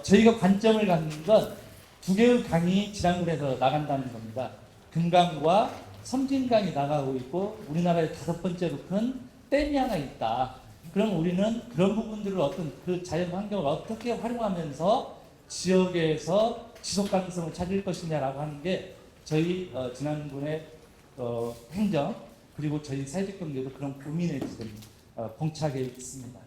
저희가 관점을 갖는 건 두 개의 강이 진안군에서 나간다는 겁니다. 금강과 섬진강이 나가고 있고 우리나라의 5번째로 큰 댐이 하나 있다. 그럼 우리는 그런 부분들을 어떤 그 자연 환경을 어떻게 활용하면서 지역에서 지속 가능성을 찾을 것이냐라고 하는 게 저희 진안군의 행정 그리고 저희 사회적 경제도 그런 고민에 지금 봉착해 있습니다.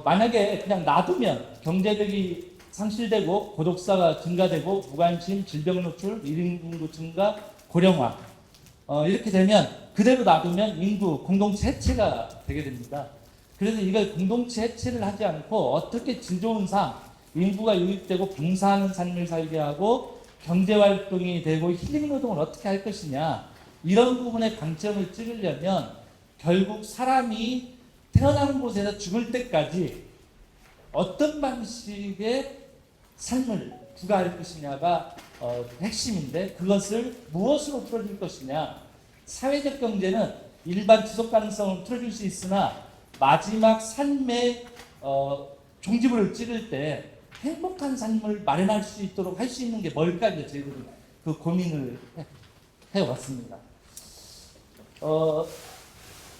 만약에 그냥 놔두면 경제력이 상실되고 고독사가 증가되고 무관심, 질병 노출, 1인 인구 증가, 고령화 이렇게 되면 그대로 놔두면 인구 공동체 해체가 되게 됩니다. 그래서 이걸 공동체 해체를 하지 않고 어떻게 질 좋은 삶, 인구가 유입되고 봉사하는 삶을 살게 하고 경제활동이 되고 힐링노동을 어떻게 할 것이냐 이런 부분에 방점을 찍으려면 결국 사람이 태어난 곳에서 죽을 때까지 어떤 방식의 삶을 부과할 것이냐가 핵심인데 그것을 무엇으로 풀어줄 것이냐. 사회적 경제는 일반 지속 가능성을 풀어줄 수 있으나 마지막 삶의 종지부를 찍을 때 행복한 삶을 마련할 수 있도록 할 수 있는 게 뭘까 이제 저희들은 그 고민을 해왔습니다.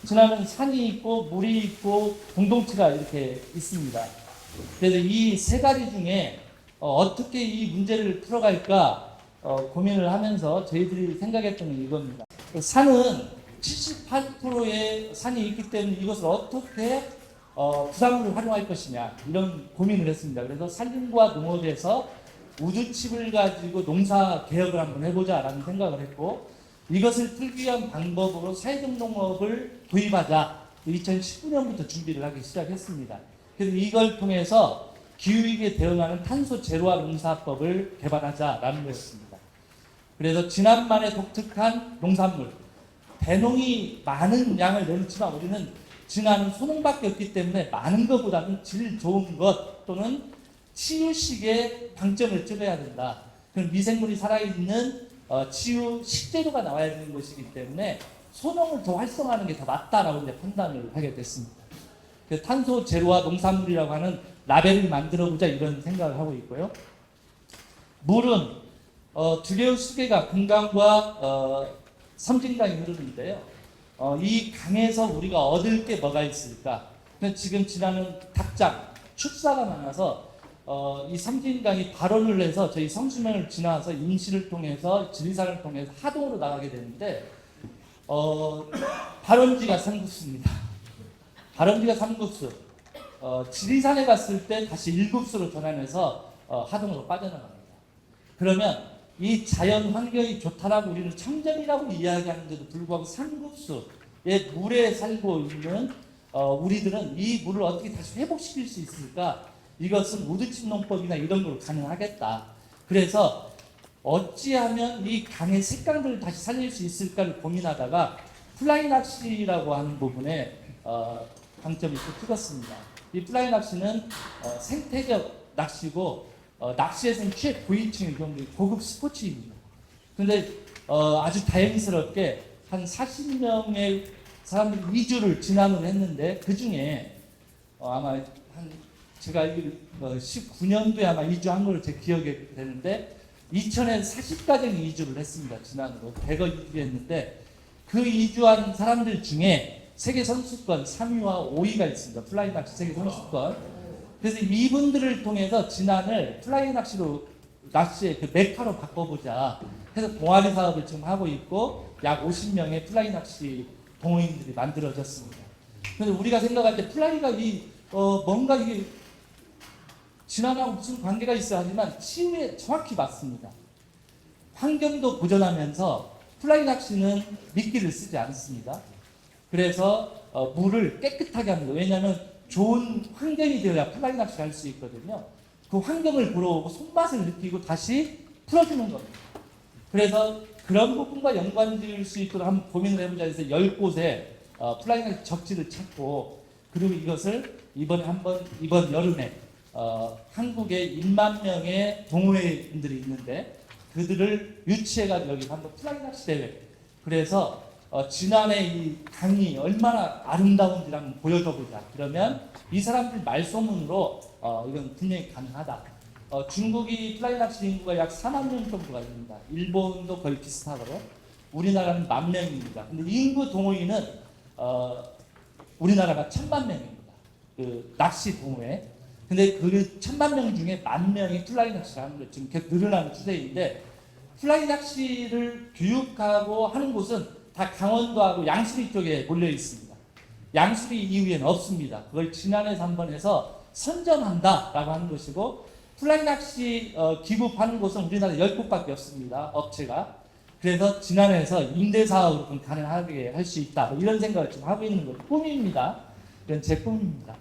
지나는 산이 있고 물이 있고 공동체가 이렇게 있습니다. 그래서 이 세 가지 중에 어떻게 이 문제를 풀어갈까 고민을 하면서 저희들이 생각했던 건 이겁니다. 산은 78%의 산이 있기 때문에 이것을 어떻게 부산물을 활용할 것이냐 이런 고민을 했습니다. 그래서 산림과 농업에서 우주칩을 가지고 농사 개혁을 한번 해보자라는 생각을 했고 이것을 풀기 위한 방법으로 사회적 농업을 도입하자 2019년부터 준비를 하기 시작했습니다. 그래서 이걸 통해서 기후위기에 대응하는 탄소 제로화 농사법을 개발하자라는 거였습니다. 그래서 지난만의 독특한 농산물, 대농이 많은 양을 내놓지만 우리는 진화는 소농밖에 없기 때문에 많은 것보다는 질 좋은 것 또는 치유식의 방점을 찍어야 된다. 그럼 미생물이 살아있는 치유 식재료가 나와야 되는 것이기 때문에 소농을 더 활성화하는 게 더 맞다라고 이제 판단을 하게 됐습니다. 그래서 탄소 제로화 농산물이라고 하는 라벨을 만들어보자 이런 생각을 하고 있고요. 물은 두 개의 수계가 금강과 섬진강이 흐르는데요. 이 강에서 우리가 얻을 게 뭐가 있을까? 지금 지나는 닭장, 축사가 많아서 이 섬진강이 발원을 해서 저희 성수면을 지나서 임시를 통해서 지리산을 통해서 하동으로 나가게 되는데 발원지가 삼국수입니다. 발원지가 삼국수. 지리산에 갔을 때 다시 일국수로 전환해서 하동으로 빠져나갑니다. 그러면 이 자연 환경이 좋다라고 우리는 청정이라고 이야기하는데도 불구하고 삼국수의 물에 살고 있는 우리들은 이 물을 어떻게 다시 회복시킬 수 있을까? 이것은 우드칩 농법이나 이런 걸로 가능하겠다. 그래서 어찌하면 이 강의 색강들을 다시 살릴 수 있을까를 고민하다가 플라이 낚시라고 하는 부분에 방점이 또 찍었습니다. 이 플라이 낚시는 생태적 낚시고 낚시에서는 최고위층의 경우 고급 스포츠입니다. 그런데 아주 다행스럽게 한 40명의 사람들이 이주를 진안으로 했는데 그 중에 아마 한 제가 19년도에 아마 이주한 걸로 제 기억이 되는데 2000에 40가정이 이주를 했습니다. 진안으로 100억 이주했는데 그 이주한 사람들 중에 세계 선수권 3위와 5위가 있습니다. 플라이 낚시 세계 선수권. 그래서 이분들을 통해서 진안을 플라이 낚시로 낚시의 그 메카로 바꿔보자 해서 동아리 사업을 지금 하고 있고 약 50명의 플라이 낚시 동호인들이 만들어졌습니다. 그런데 우리가 생각할 때 플라이가 뭔가 이게 진안하고 무슨 관계가 있어야 하지만 치유에 정확히 맞습니다. 환경도 보존하면서 플라이 낚시는 미끼를 쓰지 않습니다. 그래서 물을 깨끗하게 합니다. 왜냐하면 좋은 환경이 되어야 플라이 낚시를 할 수 있거든요. 그 환경을 보러 오고 손맛을 느끼고 다시 풀어주는 겁니다. 그래서 그런 부분과 연관 지을 수 있도록 한번 고민을 해보자 해서 10곳에 플라이 낚시 적지를 찾고 그리고 이것을 이번 여름에 한국에 1만 명의 동호회인들이 있는데 그들을 유치해가지고 여기 한번 플라이 낚시 대회 그래서 지난해 이 강이 얼마나 아름다운지 한번 보여줘 보자. 그러면 이 사람들 말소문으로 이건 분명히 가능하다. 중국이 플라이 낚시 인구가 약 4만 명 정도가 됩니다. 일본도 거의 비슷하고요. 우리나라는 10,000명입니다. 근데 인구 동호인은 우리나라가 1,000만 명입니다. 그 낚시 동호회. 근데 그 1,000만 명 중에 10,000명이 플라이 낚시를 하는 거 지금 계속 늘어나는 추세인데, 플라이 낚시를 교육하고 하는 곳은 다 강원도하고 양수리 쪽에 몰려 있습니다. 양수리 이후에는 없습니다. 그걸 지난해 3번에서 선점한다라고 하는 것이고, 플라이 낚시 기부하는 곳은 우리나라 10곳밖에 없습니다. 업체가. 그래서 지난해에서 임대사업으로 가능하게 할 수 있다. 이런 생각을 지금 하고 있는 것 꿈입니다. 이건 제 꿈입니다.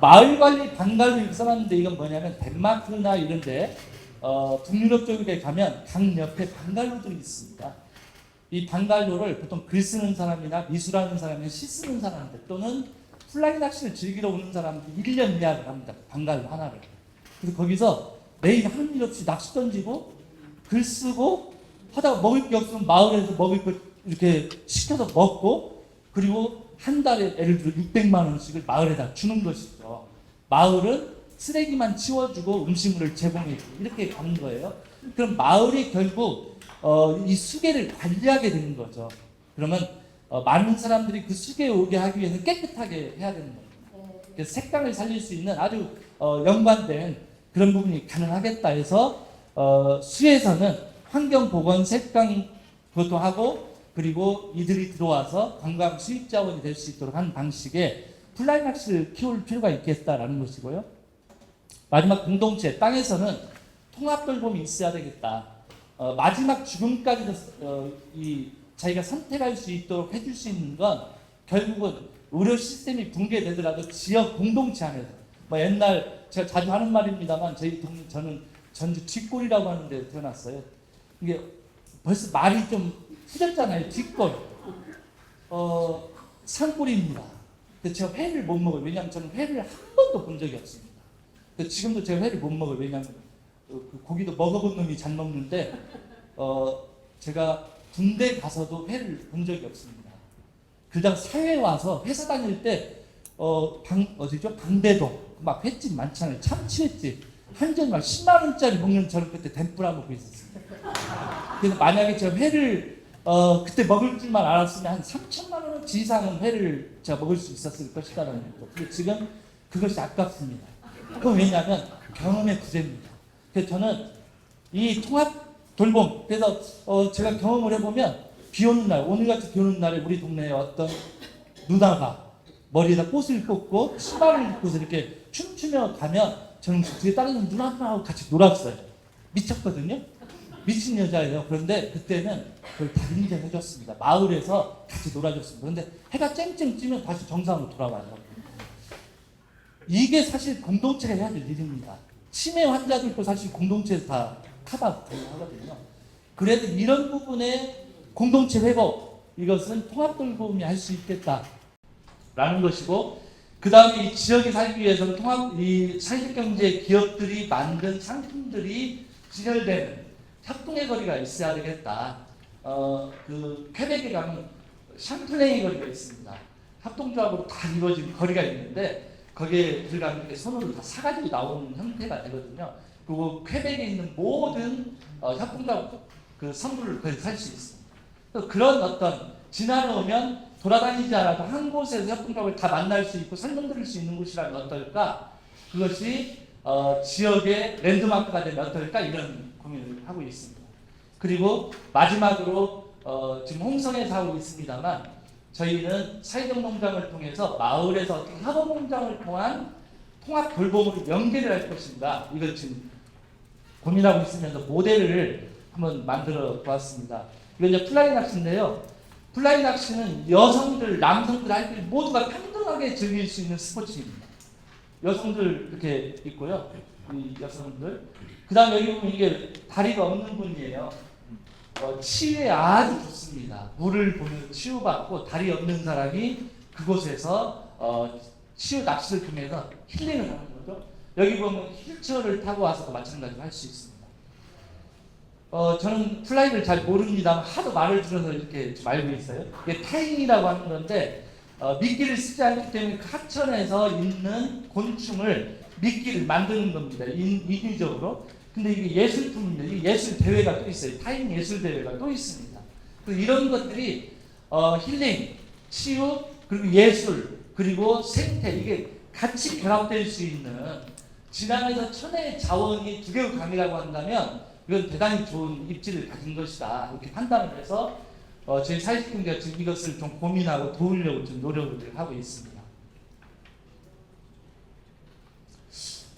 마을관리 방갈로 써놨는데 이건 뭐냐면 덴마크나 이런데 북유럽 쪽에 가면 강 옆에 방갈로들이 있습니다. 이 방갈로를 보통 글 쓰는 사람이나 미술하는 사람이나 시 쓰는 사람들 또는 플라이 낚시를 즐기러 오는 사람들이 1년 예약을 합니다. 방갈로 하나를. 그래서 거기서 매일 하는 일 없이 낚시 던지고 글 쓰고 하다가 먹을 게 없으면 마을에서 먹을 거 이렇게 시켜서 먹고, 그리고 한 달에 예를 들어 600만 원씩을 마을에다 주는 것이죠. 마을은 쓰레기만 치워주고 음식물을 제공해주고 이렇게 가는 거예요. 그럼 마을이 결국 이 수계를 관리하게 되는 거죠. 그러면 많은 사람들이 그 수계에 오게 하기 위해서 깨끗하게 해야 되는 거예요. 그래서 색감을 살릴 수 있는 아주 연관된 그런 부분이 가능하겠다 해서 수에서는 환경보건 색강 그것도 하고, 그리고 이들이 들어와서 관광 수입 자원이 될 수 있도록 하는 방식의 플라이 낚시를 키울 필요가 있겠다라는 것이고요. 마지막 공동체, 땅에서는 통합 돌봄이 있어야 되겠다. 마지막 죽음까지도 이 자기가 선택할 수 있도록 해줄 수 있는 건 결국은 의료 시스템이 붕괴되더라도 지역 공동체 안에서, 뭐 옛날 제가 자주 하는 말입니다만 저희 동네, 저는 전주 뒷골이라고 하는 데 태어났어요. 이게 벌써 말이 좀 후졌잖아요. 뒷골. 산골입니다. 근데 제가 회를 못 먹어요. 왜냐하면 저는 회를 한 번도 본 적이 없습니다. 지금도 제가 회를 못 먹어요. 왜냐하면 그 고기도 먹어본 놈이 잘 먹는데 제가 군대 가서도 회를 본 적이 없습니다. 그다음 사회 와서 회사 다닐 때 어디죠? 방배동 막 횟집 많잖아요. 참치횟집 한 점 막 10만 원짜리 먹는 저를 그때 덴뿌라 먹고 있었습니다. 그래서 만약에 제가 회를 그때 먹을 줄만 알았으면 한 3천만 원어치 이상은 회를 제가 먹을 수 있었을 것이다라는 거. 근데 지금 그것이 아깝습니다. 그건 왜냐하면 경험의 부재입니다. 그래서 저는 이 통합 돌봄, 그래서 제가 경험을 해보면 비 오는 날, 오늘같이 비 오는 날에 우리 동네에 어떤 누나가 머리에다 꽃을 꽂고 신발을 입고서 이렇게 춤추며 가면 저는 그 뒤에 다른 누나하고 같이 놀았어요. 미쳤거든요. 미친 여자예요. 그런데 그때는 그걸 다 인정해줬습니다. 마을에서 같이 놀아줬습니다. 그런데 해가 쨍쨍 찌면 다시 정상으로 돌아와요. 이게 사실 공동체가 해야 될 일입니다. 치매 환자들도 사실 공동체에서 다 커버 가능하거든요. 그래도 이런 부분에 공동체 회복, 이것은 통합 돌봄이 할 수 있겠다라는 것이고, 그 다음에 이 지역에 살기 위해서는 이 사회경제 기업들이 만든 상품들이 진열되는 협동의 거리가 있어야 되겠다. 그 퀘벡에 가면 샴플레이 거리가 있습니다. 협동조합으로 다 이루어진 거리가 있는데 거기에 들어가면 선호를 다 사가지고 나오는 형태가 되거든요. 그리고 퀘벡에 있는 모든 협동조합 그 선물을 거기 살 수 있습니다. 그런 어떤 지나오면 돌아다니지 않아도 한 곳에서 협동조합을 다 만날 수 있고 설명드릴 수 있는 곳이라면 어떨까? 그것이 지역의 랜드마크가 되면 어떨까? 이런 고민을 하고 있습니다. 그리고 마지막으로 지금 홍성에서 하고 있습니다만 저희는 사회적 농장을 통해서 마을에서 어떻게 협업 농장을 통한 통합 돌봄으로 연계를 할 것인가, 이걸 지금 고민하고 있으면서 모델을 한번 만들어 보았습니다. 이건 이제 플라이 낚시인데요. 플라이 낚시는 여성들, 남성들, 아이들 모두가 평등하게 즐길 수 있는 스포츠입니다. 여성들 이렇게 있고요. 이 여성들. 그 다음 여기 보면 이게 다리가 없는 분이에요. 치유에 아주 좋습니다. 물을 보면 치유받고 다리 없는 사람이 그곳에서 치유 낚시를 통해서 힐링을 하는 거죠. 여기 보면 휠체어를 타고 와서도 마찬가지로 할 수 있습니다. 저는 플라이를 잘 모릅니다만 하도 말을 들어서 이렇게 좀 알고 있어요. 이게 타인이라고 하는 건데 미끼를 쓰지 않기 때문에 그 하천에서 있는 곤충을 미끼를 만드는 겁니다. 인위적으로. 근데 이게 예술품입니다. 이 예술 대회가 또 있어요. 타인 예술 대회가 또 있습니다. 이런 것들이 힐링, 치유, 그리고 예술, 그리고 생태 이게 같이 결합될 수 있는 진앙에서 천혜의 자원이 두 개로 강이라고 한다면 이건 대단히 좋은 입지를 가진 것이다. 이렇게 판단을 해서 저희 사회식경제가 지금 이것을 좀 고민하고 도우려고 좀 노력을 하고 있습니다.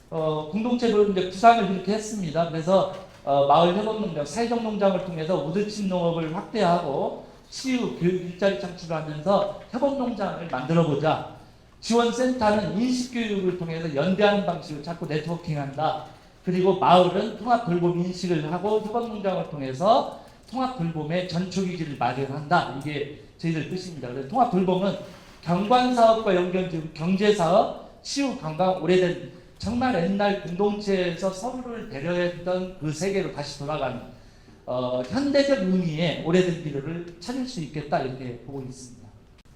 공동체로 이제 구상을 이렇게 했습니다. 그래서 마을 회복농장, 사회적 농장을 통해서 우드칩 농업을 확대하고 치유, 교육, 일자리 창출하면서 협업농장을 만들어보자. 지원센터는 인식교육을 통해서 연대하는 방식을 자꾸 네트워킹한다. 그리고 마을은 통합돌봄 인식을 하고 협업농장을 통해서 통합돌봄의 전초기지를 마련한다. 이게 저희들 뜻입니다. 그래서 통합돌봄은 경관사업과 연결된 경제사업, 치유, 관광, 오래된 정말 옛날 공동체에서 서로를 배려했던 그 세계로 다시 돌아가는 현대적 의미의 오래된 길을 찾을 수 있겠다 이렇게 보고 있습니다.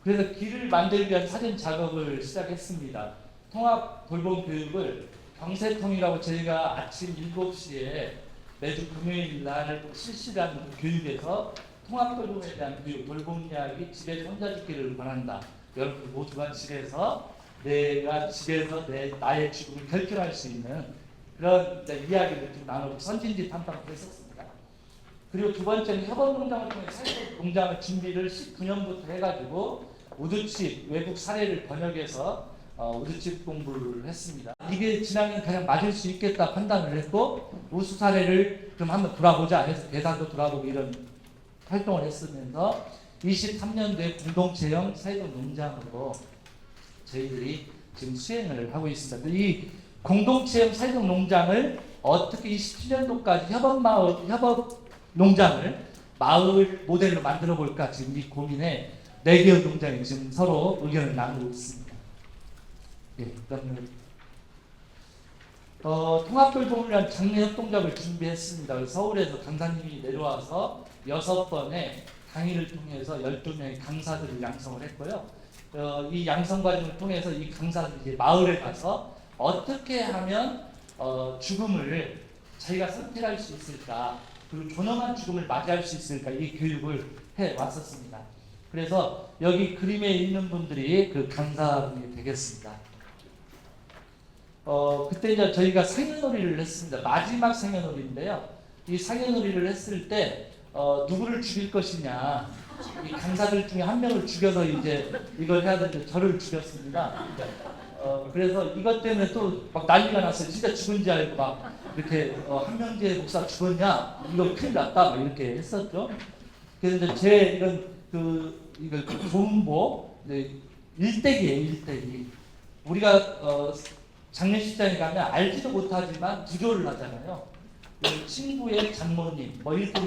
그래서 길을 만들기 위한 사전 작업을 시작했습니다. 통합 돌봄 교육을 경세통이라고 저희가 아침 7시에 매주 금요일 날 실시하는 그 교육에서 통합 돌봄에 대한 교육, 돌봄 이야기, 집에서 혼자 죽기를 권한다. 여러분 모두가 집에서 내가 집에서 나의 죽음을 결정할 수 있는 그런 이야기를 좀 나누고 선진지 탐방을 했었습니다. 그리고 두 번째는 협업농장을 통해 사회적 농장을 준비를 19년부터 해가지고 우드칩 외국 사례를 번역해서 우드칩 공부를 했습니다. 이게 진앙에 가장 맞을 수 있겠다 판단을 했고 우수 사례를 좀 한번 돌아보자 해서 대상도 돌아보고 이런 활동을 했으면서 23년도에 공동체형 사회적 농장으로 저희들이 지금 수행을 하고 있습니다. 이 공동체형 사회적 농장을 어떻게 27년도까지 협업 농장을 마을 모델로 만들어 볼까 지금 이 고민에 4개의 농장이 지금 서로 의견을 나누고 있습니다. 예, 그다음에 통합돌봄을 위한 장례 협동작을 준비했습니다. 서울에서 강사님이 내려와서 6번의 강의를 통해서 12명의 강사들을 양성을 했고요. 이 양성 과정을 통해서 이 강사들이 이제 마을에 가서 어떻게 하면 죽음을 자기가 선택할 수 있을까, 그리고 존엄한 죽음을 맞이할 수 있을까 이 교육을 해 왔었습니다. 그래서 여기 그림에 있는 분들이 그 강사분이 되겠습니다. 그때 이제 저희가 상여놀이를 했습니다. 마지막 상여놀이인데요. 이 상여놀이를 했을 때 누구를 죽일 것이냐, 이 강사들 중에 한 명을 죽여서 이제 이걸 해야 되는데 저를 죽였습니다. 그래서 이것 때문에 또 막 난리가 났어요. 진짜 죽은 줄 알고 막 이렇게 한명재 목사 죽었냐? 이거 큰일 났다. 막 이렇게 했었죠. 그래서 이제 제 이건 이걸 조음보 일대기예요. 일대기. 우리가 장례식장에 가면 알지도 못하지만 구조를 하잖아요. 친구의 장모님 뭐 이렇게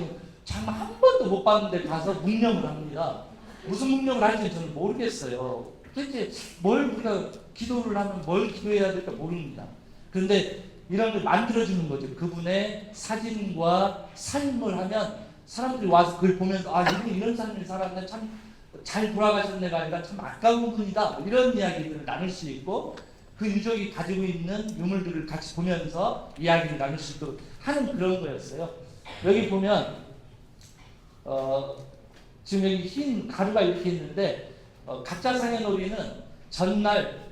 정말 한 번도 못 봤는데 가서 묵념을 합니다. 무슨 묵념을 할지 저는 모르겠어요. 도대체 뭘 우리가 기도를 하면 뭘 기도해야 될까 모릅니다. 그런데 이런 걸 만들어주는 거죠. 그분의 사진과 삶을 하면 사람들이 와서 그걸 보면서 아 이분이 이런 삶을 살았는데 참 잘 돌아가셨네가 아니라 참 아까운 분이다. 이런 이야기들을 나눌 수 있고 그 유족이 가지고 있는 유물들을 같이 보면서 이야기를 나눌 수 있도록 하는 그런 거였어요. 여기 보면 지금 여기 흰 가루가 이렇게 있는데 가짜 상해놀이는 전날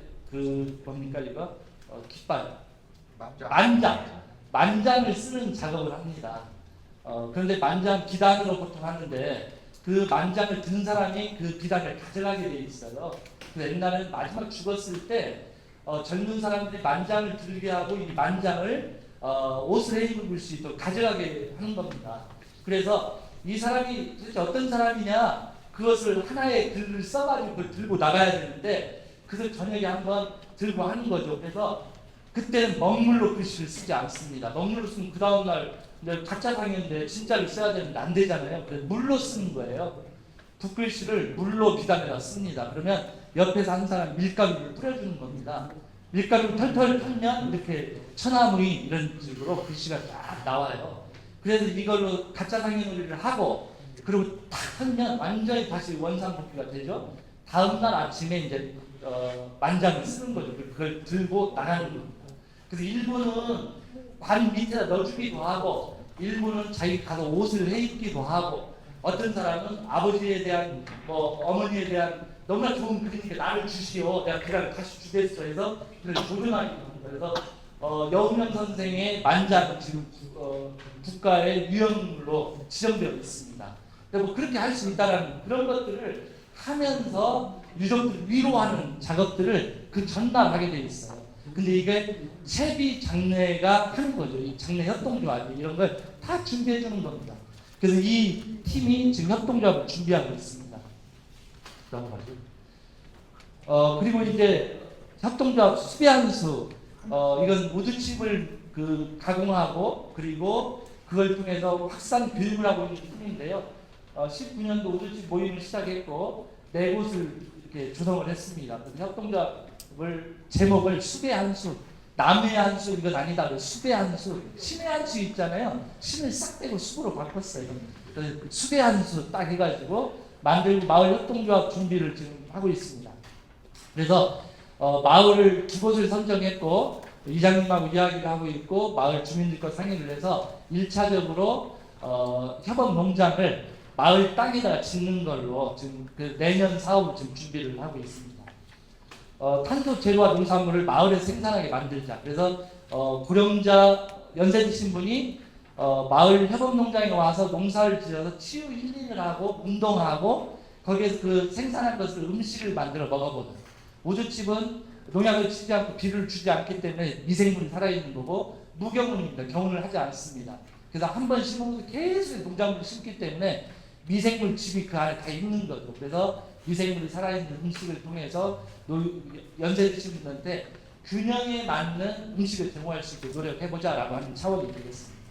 뭡니까 이거 깃발 만장을 쓰는 작업을 합니다. 그런데 만장 비단으로 보통 하는데 그 만장을 든 사람이 그 비단을 가져가게 돼 있어요. 그래서 옛날에는 마지막 죽었을 때 젊은 사람들이 만장을 들게 하고 이 만장을 옷을 해 입을 수 있도록 가져가게 하는 겁니다. 그래서 이 사람이 도대체 어떤 사람이냐, 그것을 하나의 글을 써가지고 그걸 들고 나가야 되는데 그것을 저녁에 한번 들고 하는 거죠. 그래서 그때는 먹물로 글씨를 쓰지 않습니다. 먹물로 쓰면 그 다음날 가짜 상인데 진짜를 써야 되는데 안 되잖아요. 그래서 물로 쓰는 거예요. 붓글씨를 물로 비단에다 씁니다. 그러면 옆에서 한 사람 밀가루를 뿌려주는 겁니다. 밀가루를 털털 털면 이렇게 천하무인 이런 식으로 글씨가 딱 나와요. 그래서 이걸로 가짜 상해놀이를 하고 그리고 탁 하면 완전히 다시 원상복귀가 되죠. 다음날 아침에 이제 만장을 쓰는 거죠. 그걸 들고 나가는 겁니다. 그래서 일부는 관 밑에다 넣어주기도 하고 일부는 자기 가서 옷을 해입기도 하고 어떤 사람은 아버지에 대한 어머니에 대한 너무나 좋은 글이니까 나를 주시오. 내가 그냥 다시 주겠어 해서 그걸 조종하기도 합니다. 그래서 여운명 선생의 만장은 지금 국가의 유형물로 지정되어 있습니다. 뭐 그렇게 할 수 있다라는 그런 것들을 하면서 유족들 위로하는 작업들을 그 전날 하게 돼 있어요. 근데 이게 채비 장례가 하는 거죠. 이 장례 협동조합이 이런 걸 다 준비해 주는 겁니다. 그래서 이 팀이 지금 협동조합을 준비하고 있습니다. 그리고 이제 협동조합 수배한수 이건 우드칩을 가공하고 그리고 그걸 통해서 확산 교육을 하고 있는 팀인데요. 19년도 우드칩 모임을 시작했고 4곳을 이렇게 조성을 했습니다. 협동조합을 제목을 수배 한수, 남의 한수 이건 아니다. 수배 한수, 신의 한수 있잖아요. 신을 싹 빼고 숲으로 바꿨어요. 수배 한수 딱 해가지고 만들고 마을 협동조합 준비를 지금 하고 있습니다. 그래서 마을을 2곳을 선정했고 이장님하고 이야기를 하고 있고 마을 주민들과 상의를 해서 1차적으로 협업 농장을 마을 땅에다가 짓는 걸로 지금 내년 사업을 지금 준비를 하고 있습니다. 탄소 제로와 농산물을 마을에 생산하게 만들자. 그래서 고령자 연세 드신 분이 마을 협업 농장에 와서 농사를 지어서 치유 힐링을 하고 운동하고 거기에서 생산한 것을 음식을 만들어 먹어보는. 우주칩은 농약을 치지 않고 비료를 주지 않기 때문에 미생물이 살아있는 거고 무경운입니다. 경운을 하지 않습니다. 그래서 한 번 심으면서 계속 농작물을 심기 때문에 미생물 칩이 그 안에 다 있는 거죠. 그래서 미생물이 살아있는 음식을 통해서 연세 드신 분한테 균형에 맞는 음식을 제공할 수 있게 노력해보자라고 하는 차원이 되겠습니다.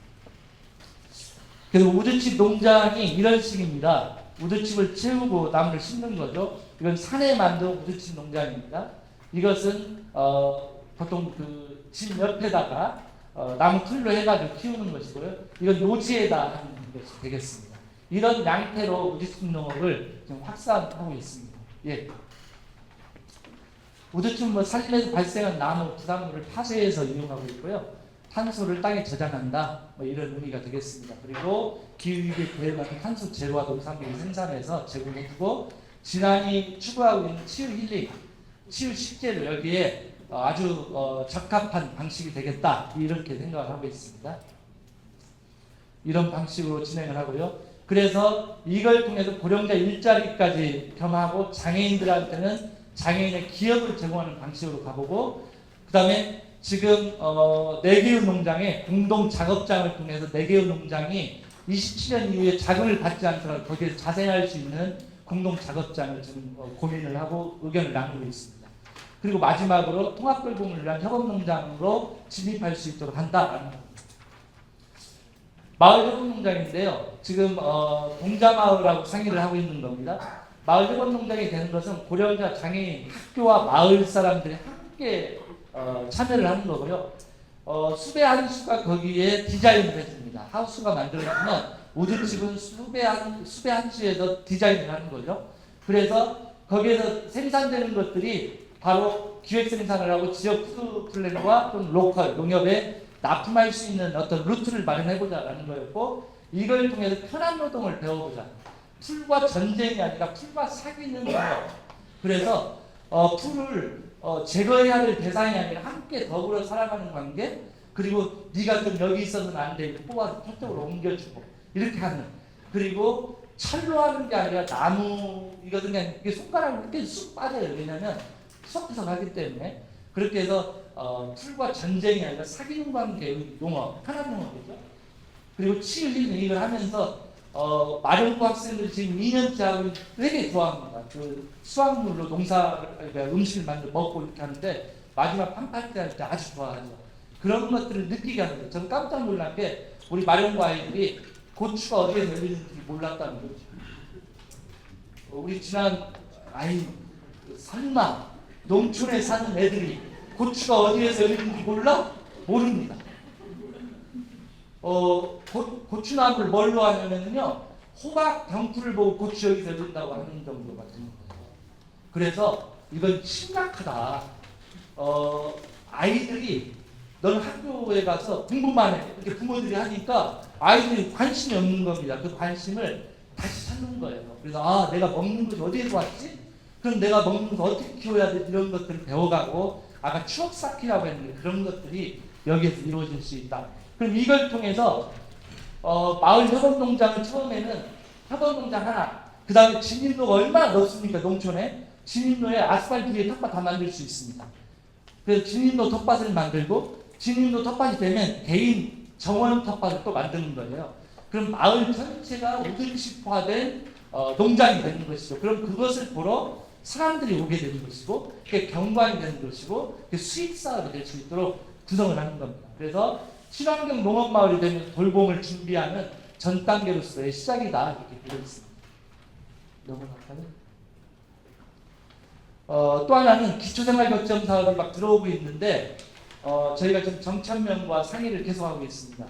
그래서 우드칩 농장이 이런 식입니다. 우드칩을 채우고 나무를 심는 거죠. 이건 산에 만든 우드칩 농장입니다. 이것은 보통 집 옆에다가 나무 틀로 해가지고 키우는 것이고요. 이건 노지에다 하는 것이 되겠습니다. 이런 양태로 우드칩 농업을 지금 확산하고 있습니다. 예. 우드칩은 산림에서 발생한 나무, 부산물을 파쇄해서 이용하고 있고요. 탄소를 땅에 저장한다. 이런 의미가 되겠습니다. 그리고 기후위기에 대응하는 탄소 제로와 농산물 생산해서 제공해주고 진안이 추구하고 있는 치유 힐링, 치유 식재를 여기에 아주 적합한 방식이 되겠다. 이렇게 생각을 하고 있습니다. 이런 방식으로 진행을 하고요. 그래서 이걸 통해서 고령자 일자리까지 겸하고 장애인들한테는 장애인의 기업을 제공하는 방식으로 가보고 그 다음에 지금 4개의 농장에 공동 작업장을 통해서 4개의 농장이 27년 이후에 자금을 받지 않더라도 거기에 자생할 수 있는 공동 작업장을 지금 고민을 하고 의견을 나누고 있습니다. 그리고 마지막으로 통합돌봄을 위한 협업농장으로 진입할 수 있도록 한다라는 겁니다. 마을 협업농장인데요. 지금 동자마을하고 상의를 하고 있는 겁니다. 마을 협업농장이 되는 것은 고령자, 장애인, 학교와 마을 사람들이 함께 참여를 하는 거고요. 수배 한수가 거기에 디자인을 해줍니다. 하우스가 만들어지면 우드칩은 수배 한수에서 디자인을 하는 거죠. 그래서 거기에서 생산되는 것들이 바로 기획 생산을 하고 지역 푸드 플랜과 또는 로컬 농협에 납품할 수 있는 어떤 루트를 마련해보자라는 거였고 이걸 통해서 편한 노동을 배워보자. 풀과 전쟁이 아니라 풀과 사귀는 거예요. 그래서 풀을 제거해야 될 대상이 아니라 함께 더불어 살아가는 관계 그리고 네가 좀 여기 있어서는 안 돼. 뽑아서 저쪽으로 옮겨주고 이렇게 하는 그리고 철로 하는 게 아니라 나무 이거는 그냥 이게 손가락으로 이렇게 쑥 빠져요. 왜냐면 섞어서 가기 때문에 그렇게 해서 풀과 전쟁이 아니라 사귀는 관계의 농업 편한 농업이죠. 그리고 치유 힐링 이걸 하면서 마령부 학생들이 지금 2년째 하고 되게 좋아합니다. 수확물로 그러니까 음식을 만들어 먹고 이렇게 하는데 마지막 판파티 할 때 아주 좋아하죠. 그런 것들을 느끼게 하는 거예요. 저는 깜짝 놀란 게 우리 마령부 아이들이 고추가 어디에서 열리는지 몰랐다는 거죠. 우리 지난 설마 농촌에 사는 애들이 고추가 어디에서 열리는지 몰라? 모릅니다. 고추나무를 뭘로 하냐면요, 호박 병풀을 보고 고추 여기서 된다고 하는 정도가 되는 거예요. 그래서 이건 심각하다. 아이들이 너는 학교에 가서 공부만 해, 이렇게 부모들이 하니까 아이들이 관심이 없는 겁니다. 그 관심을 다시 찾는 거예요. 그래서 내가 먹는 것이 어디에서 왔지? 그럼 내가 먹는 거 어떻게 키워야 돼? 이런 것들을 배워가고, 아까 추억 쌓기라고 했는데 그런 것들이 여기에서 이루어질 수 있다. 그럼 이걸 통해서 마을 협업농장을 처음에는 협업농장 하나, 그 다음에 진입로가 얼마나 넓습니까? 농촌에 진입로에 아스팔트 위에 텃밭 다 만들 수 있습니다. 그래서 진입로 텃밭을 만들고, 진입로 텃밭이 되면 개인 정원 텃밭을 또 만드는 거예요. 그럼 마을 전체가 우등식화된 농장이 되는 것이죠. 그럼 그것을 보러 사람들이 오게 되는 것이고, 그게 경관이 되는 것이고, 그게 수익 사업이 될 수 있도록 구성을 하는 겁니다. 그래서 친환경 농업마을이 되면 돌봄을 준비하는 전 단계로서의 시작이다, 이렇게 되어 있습니다. 넘어갈까요? 또 하나는 기초생활거점 사업이 막 들어오고 있는데, 저희가 지금 정천면과 상의를 계속하고 있습니다.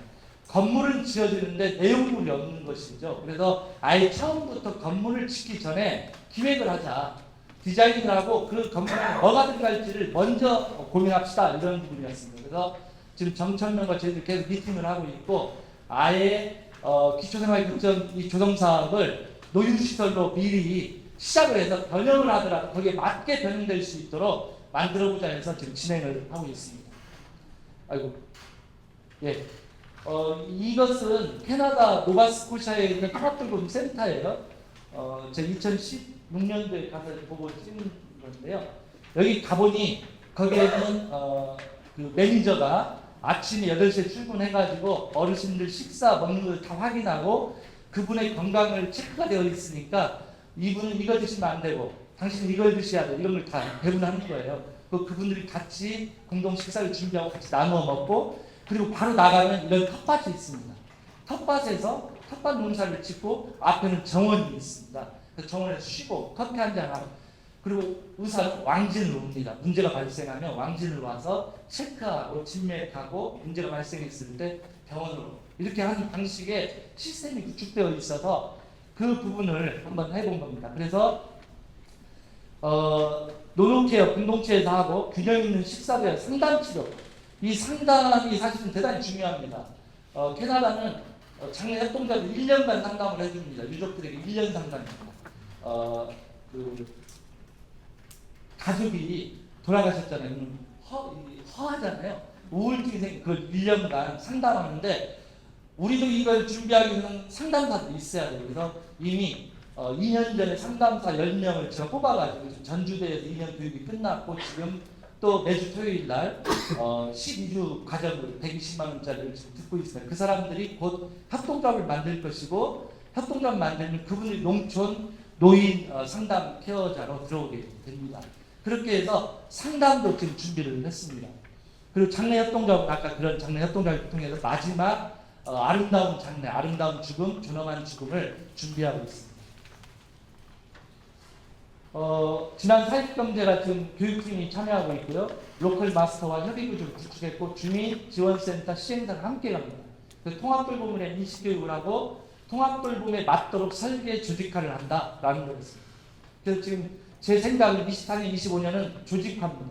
건물을 지어주는데 내용물이 없는 것이죠. 그래서 아예 처음부터 건물을 짓기 전에 기획을 하자, 디자인을 하고 그 건물에 뭐가 들어갈지를 먼저 고민합시다, 이런 부분이었습니다. 그래서 지금 정천면과 저희들 계속 미팅을 하고 있고, 아예 기초생활거점 이 조성사업을 노인시설로 미리 시작을 해서 변형을 하더라도 거기에 맞게 변형될 수 있도록 만들어보자 해서 지금 진행을 하고 있습니다. 아이고, 예. 이것은 캐나다 노바스코샤에 있는 통합돌봄 센터예요. 제가 2016년도에 가서 보고 찍은 건데요. 여기 가보니 거기에는 그 매니저가 아침에 8시에 출근해가지고 어르신들 식사 먹는 걸 다 확인하고 그분의 건강을 체크가 되어 있으니까 이분은 이거 드시면 안 되고 당신은 이걸 드셔야 돼, 이런 걸 다 배분하는 거예요. 그분들이 같이 공동 식사를 준비하고 같이 나누어 먹고, 그리고 바로 나가면 이런 텃밭이 있습니다. 텃밭에서 텃밭 농사를 짓고 앞에는 정원이 있습니다. 그 정원에서 쉬고 커피 한잔 하고, 그리고 의사는 왕진을 옵니다. 문제가 발생하면 왕진을 와서 체크하고 진맥하고, 문제가 발생했을 때 병원으로, 이렇게 하는 방식의 시스템이 구축되어 있어서 그 부분을 한번 해본 겁니다. 그래서 노노케어 공동체에서 하고 균형 있는 식사대와 상담치료, 이 상담이 사실은 대단히 중요합니다. 캐나다는 장례 협동자들 1년간 상담을 해줍니다. 유족들에게 1년 상담입니다. 그 가족이 돌아가셨잖아요. 허하잖아요. 우울증이 생긴 그걸 1년간 상담하는데, 우리도 이걸 준비하기 위해서는 상담사도 있어야 돼요. 그래서 이미 2년 전에 상담사 10명을 제가 뽑아가지고 전주대에서 2년 교육이 끝났고, 지금 또 매주 토요일 날 12주 과정으로 120만 원짜리를 지금 듣고 있습니다. 그 사람들이 곧 협동조합을 만들 것이고, 협동조합 만들면 그분들이 농촌 노인 상담 케어자로 들어오게 됩니다. 그렇게 해서 상담도 지금 준비를 했습니다. 그리고 장례 협동조합은 아까 그런 장례 협동조합을 통해서 마지막 아름다운 장례, 아름다운 죽음, 존엄한 죽음을 준비하고 있습니다. 지난 사회경제가 지금 교육팀이 참여하고 있고요. 로컬 마스터와 협의구조를 구축했고, 주민지원센터 시행사가 함께 갑니다. 통합돌봄의 인식교육을 하고 통합돌봄에 맞도록 설계 조직화를 한다라는 거였습니다. 그래서 지금 제 생각은 24년, 25년은 조직화입니다.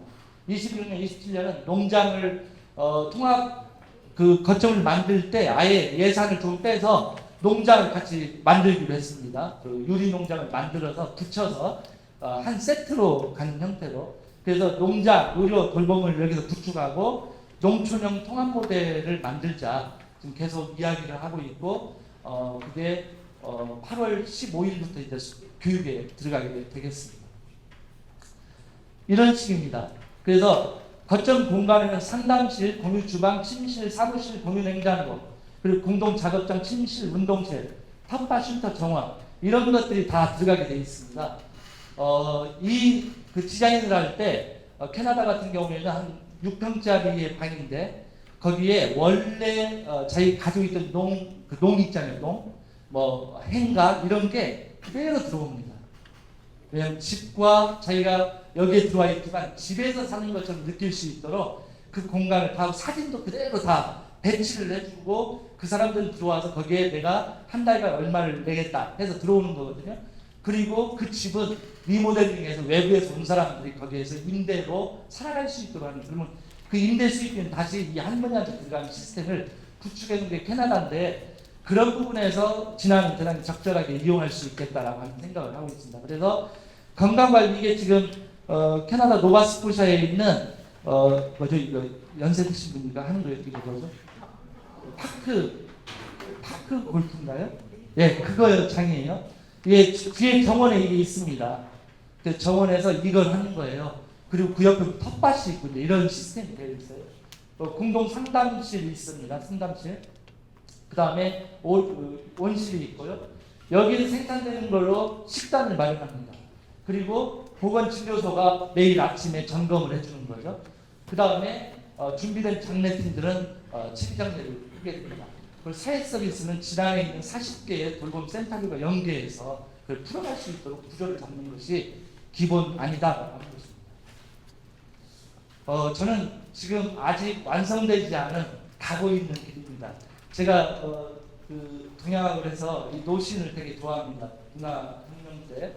26년, 27년은 농장을 통합 그 거점을 만들 때 아예 예산을 좀 빼서 농장을 같이 만들기로 했습니다. 그 유리 농장을 만들어서 붙여서 한 세트로 가는 형태로. 그래서 농장, 의료, 돌봄을 여기서 구축하고 농촌형 통합 모델을 만들자 지금 계속 이야기를 하고 있고, 그게 8월 15일부터 이제 교육에 들어가게 되겠습니다. 이런 식입니다. 그래서 거점 공간에는 상담실, 공유 주방, 침실, 사무실, 공유 냉장고, 그리고 공동 작업장, 침실, 운동실, 텃밭, 쉼터, 정원, 이런 것들이 다 들어가게 되어 있습니다. 이 그 디자인을 할 때 캐나다 같은 경우에는 한 6평짜리의 방인데, 거기에 원래 자기 가지고 있던 농 있잖아요. 뭐 행각 이런 게 그대로 들어옵니다. 왜냐하면 집과 자기가 여기에 들어와 있지만 집에서 사는 것처럼 느낄 수 있도록 그 공간을 다, 사진도 그대로 다 배치를 해주고 그 사람들 들어와서 거기에 내가 한 달간 얼마를 내겠다 해서 들어오는 거거든요. 그리고 그 집은 리모델링해서 외부에서 온 사람들이 거기에서 임대로 살아갈 수 있도록 하는, 그러면 그 임대 수익은 다시 이 할머니한테 들어가는 시스템을 구축해 놓은 게 캐나다인데, 그런 부분에서 지나는 대단히 적절하게 이용할 수 있겠다라고 하는 생각을 하고 있습니다. 그래서 건강관리, 이게 지금 캐나다 노바스코샤에 있는 뭐죠, 이거 연세 드신 분이가 하는 거예요. 이게 뭐죠? 파크 골프인가요? 예, 그거 장이에요. 이게 뒤에 정원에 이게 있습니다. 그 정원에서 이걸 하는 거예요. 그리고 그 옆에 텃밭이 있고 이런 시스템이 되어 있어요. 공동 상담실이 있습니다. 상담실. 그 다음에 온실이 있고요. 여기는 생산되는 걸로 식단을 마련합니다. 그리고 보건진료소가 매일 아침에 점검을 해주는 거죠. 그 다음에 준비된 장례팀들은 치비장례를 하게 됩니다. 그리고 사회 서비스는 지난해 있는 40개의 돌봄 센터들과 연계해서 그걸 풀어갈 수 있도록 구조를 잡는 것이 기본 아니다라고 하는 것입니다. 저는 지금 아직 완성되지 않은 가고 있는 길입니다. 제가 그 동양학을 해서 이 노신을 되게 좋아합니다. 문화혁명 때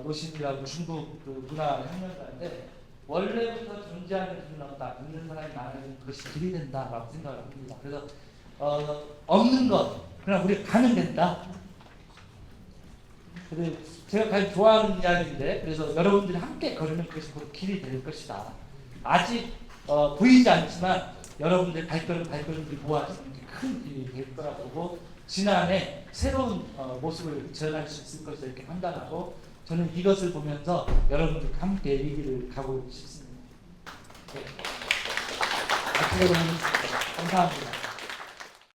노신이라고 중국 그 문화혁명가인데, 원래부터 존재하는 길은 없다. 있는 사람이 많으면 그것이 길이 된다라고 생각을 합니다. 그래서 없는 것, 그냥 우리가 가면 된다. 그래서 제가 가장 좋아하는 이야기인데, 그래서 여러분들이 함께 걸으면 그것이 곧 길이 될 것이다. 아직 보이지 않지만 여러분들 발걸음들이 모아서 큰 길이 될 거라고 보고, 지난해 새로운 모습을 재현할 수 있을 것을 이렇게 판단하고, 저는 이것을 보면서 여러분들과 함께 이 길을 가고 싶습니다. 네. 감사합니다.